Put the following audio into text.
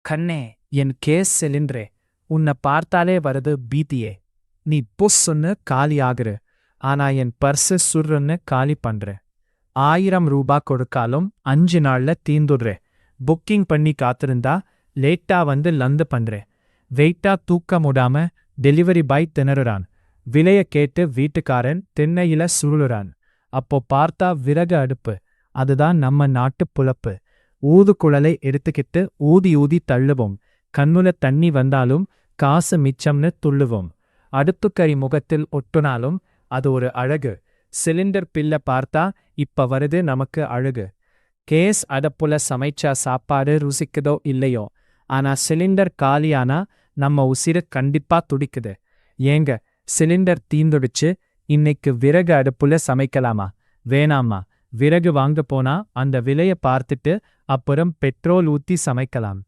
கண்ணே, என் கேஸ் சிலிண்டரே, உன்னை பார்த்தாலே வருது பீதியே. நீ புஸ்ஸுன்னு காலி ஆகுற, ஆனா என் பர்ஸு சுர்ருன்னு காலி பண்ற. 1000 ரூபா கொடுக்காலும் 5 நாள்ல தீந்துடுற. புக்கிங் பண்ணி காத்திருந்தா லேட்டா வந்து லந்து பண்ற. வெயிட்டா தூக்க முடாம டெலிவரி பாய் திணறுறான். விலைய கேட்டு வீட்டுக்காரன் திண்ணையில சுருளுறான். அப்போ பார்த்தா விறகு அடுப்பு. அதுதான் நம்ம நாட்டு புலப்பு. ஊதுகுழலை எடுத்துக்கிட்டு ஊதி ஊதி தள்ளுவோம். கண்ணுல தண்ணி வந்தாலும் காசு மிச்சம்னு துள்ளுவோம். அடுப்புக்கறி முகத்தில் ஒட்டுனாலும் அது ஒரு அழகு. சிலிண்டர் பில்ல பார்த்தா இப்ப வருது நமக்கு அழகு. கேஸ் அடுப்புல சமைச்சா சாப்பாடு ருசிக்குதோ இல்லையோ, ஆனா சிலிண்டர் காலியானா நம்ம உசிறு கண்டிப்பா துடிக்குது. ஏங்க, சிலிண்டர் தீந்துடுச்சு, இன்னைக்கு விறகு அடுப்புல சமைக்கலாமா? வேணாமா? விறகு வாங்க போனா அந்த விலைய பார்த்துட்டு அப்புறம் பெட்ரோல் ஊத்தி சமைக்கலாம்.